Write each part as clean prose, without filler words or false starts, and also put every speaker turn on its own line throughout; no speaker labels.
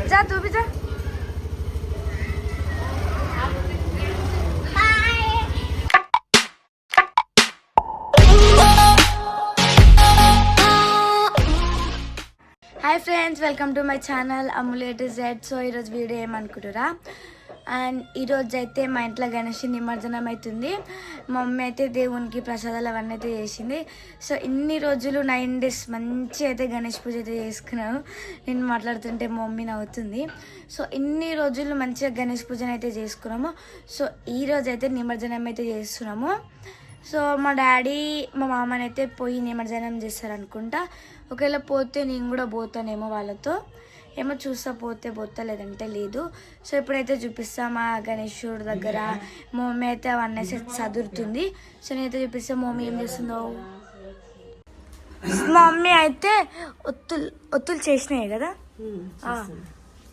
जा तू भी जा। Hi friends welcome to my channel Ammulu A to Z। So ఈరోజు వీడియో ఏమనుకుంటురా, అండ్ ఈరోజు అయితే మా ఇంట్లో గణేష్ నిమజ్జనం అవుతుంది. మా మమ్మీ అయితే దేవునికి ప్రసాదాలు అవన్నీ అయితే చేసింది. సో ఇన్ని రోజులు 9 days మంచి అయితే గణేష్ పూజ అయితే చేసుకున్నాను. నేను మాట్లాడుతుంటే మా మమ్మీ నవ్వుతుంది. సో ఇన్ని రోజులు మంచిగా గణేష్ పూజను అయితే చేసుకున్నాము. సో ఈరోజు అయితే నిమజ్జనం అయితే చేస్తున్నాము. సో మా డాడీ మా మామనైతే పోయి నిమజ్జనం చేస్తారనుకుంటా. ఒకవేళ పోతే నేను కూడా పోతానేమో వాళ్ళతో, ఏమో చూస్తా, పోతే పోతా లేదంటే లేదు. సో ఇప్పుడైతే చూపిస్తా మా గణేశుడి దగ్గర మా మమ్మీ అయితే అవన్నీ చదువుతుంది. సో నేనైతే చూపిస్తా మా మమ్మీ ఏం చేస్తుందో. మా మమ్మీ అయితే ఒత్తులు చేసినాయి కదా,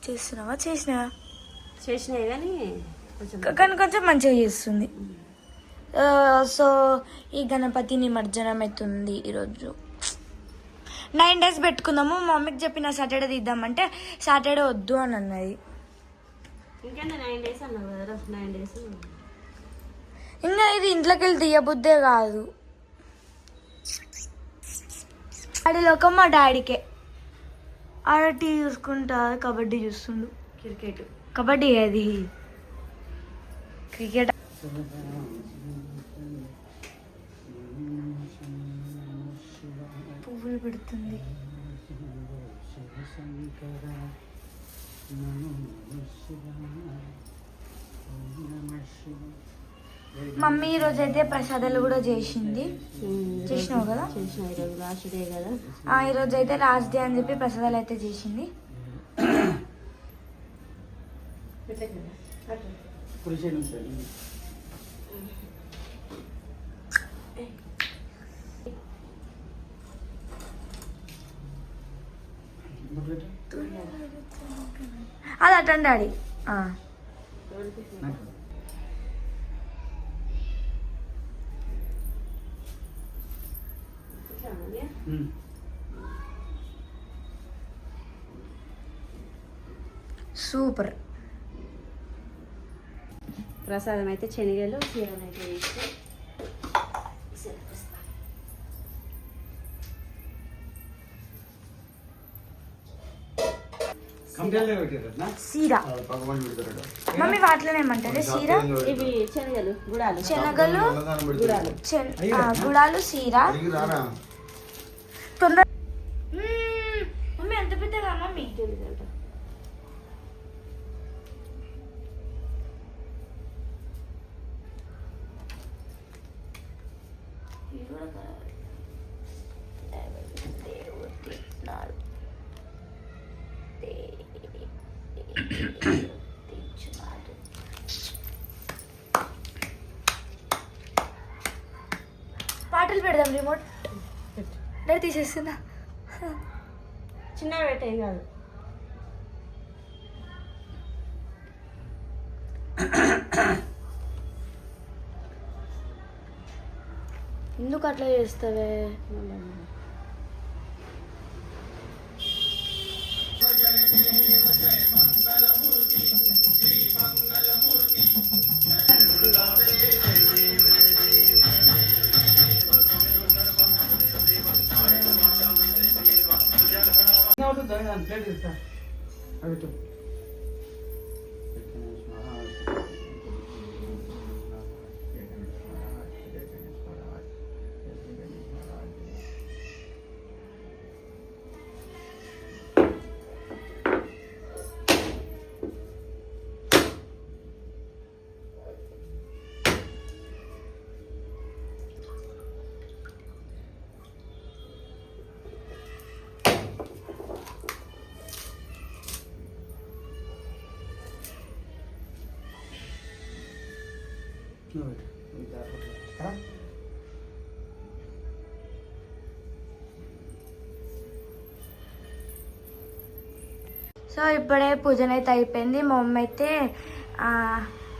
చేస్తున్నావా? చేసినాయి కానీ కొంచెం మంచిగా చేస్తుంది. సో ఈ గణపతి నిమజ్జనం అవుతుంది ఈరోజు. 9 days పెట్టుకుందాము. మా మమ్మీకి చెప్పిన సాటర్డే తీద్దామంటే సాటర్డే వద్దు అని అన్నది. ఇంకా ఇది ఇంట్లోకి వెళ్ళి తీయబుద్దే కాదు. డాడీ లోకం మా డాడీకే. ఆడ టీవీ చూసుకుంటా కబడ్డీ చూస్తుండు. క్రికెట్ కబడ్డీ అది క్రికెట్. పువ్వులు పెడుతుంది. మమ్మీ ఈరోజు అయితే ప్రసాదాలు కూడా చేసింది. చేసినావు కదా? ఈరోజు అయితే లాస్ట్ డే అని చెప్పి ప్రసాదాలు అయితే చేసింది. అది అటండి డాడీ. సూపర్.
ప్రసాదం అయితే శనగలు చీరలు అయితే వేసి
సీరా. మమ్మీ వాటిలోనే ఏమంటారు? సీరా.
ఇవి శనగలు
గుడాలు సీరా. తొందర మమ్మీ ఎంత పెద్దగా మమ్మీ పాటలు పెడదాం. రిమోట్ డాడీ తీసేస్తున్నా.
చిన్న పెట్టే కాదు.
ఎందుకు అట్లా చేస్తావే? సో ఇప్పుడే పూజన అయితే అయిపోయింది. మా మమ్మీ అయితే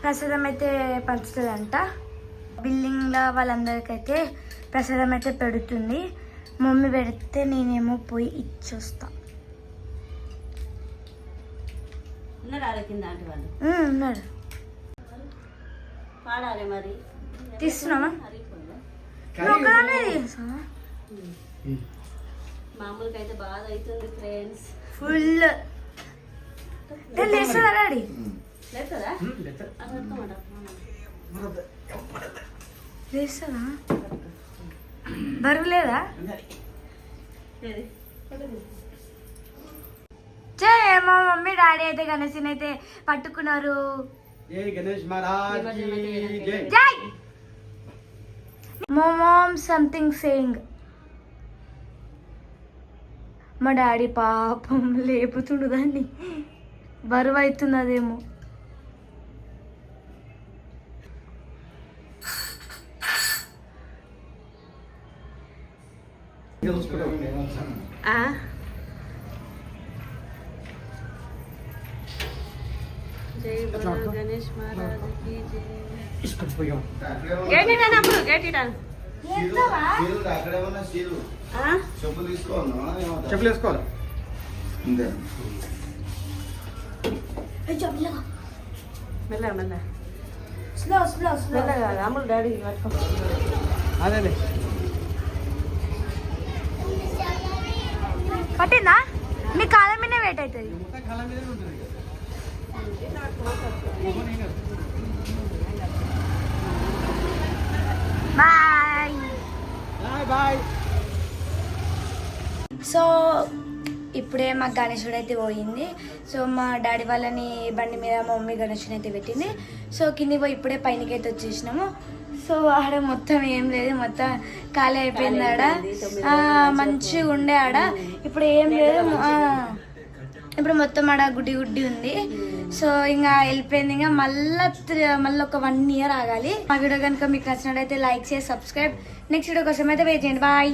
ప్రసాదం అయితే పంచుతుందంట. బిల్డింగ్లో వాళ్ళందరికైతే ప్రసాదం అయితే పెడుతుంది. మమ్మీ పెడితే నేనేమో పోయి ఇచ్చొస్తా.
ఉన్నారు ఆడ కింద అంటే వాళ్ళు
ఉన్నాడు.
పాడాలి మరి
తీస్తున్నామా?
అరిగిపోయిందా?
నువ్వు ఒక్కదానివే తీస్తావా?
మామూలుగా అయితే బాగా అవుతుంది ఫ్రెండ్స్.
ఫుల్ లేస్తుందా డాడీ?
లేస్తుందా? అది పట్టుకోమంట.
లేస్తుందా? బరువు లేదా?
ఏది?
చే మా మమ్మీ డాడీ అయితే గణేశుని అయితే పట్టుకున్నారు.
జై గణేష్ మహారాజ్ కి జై.
జై మా మామ్ సంథింగ్ సేయింగ్. మా డాడీ పాపం లేపుతుండు దాన్ని, బరువు అవుతుంది అదేమో.
ఆ? జై బోలో గణేష్ మహారాజుకి జై. గేట్ ఇటాను అప్పుడు గేట్ ఇటాను. ఆ?
చెప్పులు వేసుకోవాలి అంతే.
మెల్ల మెల్ల
స్లో స్లో స్లో.
మెల్ల కాదు అమ్ములు డాడీ పట్టుకో.
అదే
పట్టిందా? మీ కాలం మీద వెయిట్ అవుతుంది. బాయ్.
బాయ్.
సో ఇప్పుడే మా గణేశుడు అయితే పోయింది. సో మా డాడీ వాళ్ళని బండి మీద మా మమ్మీ గణేశుని అయితే పెట్టింది. సో కింది పోయి ఇప్పుడే పైనకి అయితే వచ్చేసినాము. సో ఆడ మొత్తం ఏం లేదు, మొత్తం ఖాళీ అయిపోయింది. ఆడ మంచిగా ఉండే ఆడ, ఇప్పుడు ఏం లేదు. ఇప్పుడు మొత్తం ఆడ గుడ్డి గుడ్డి ఉంది. సో ఇంకా వెళ్ళిపోయింది. ఇంకా మళ్ళీ ఒక 1 year ఆగాలి. మా వీడియో కనుక మీకు నచ్చినట్టయితే లైక్ చేసి సబ్స్క్రైబ్. నెక్స్ట్ వీడియో కోసం అయితే వెయిట్ చేయండి. బాయ్.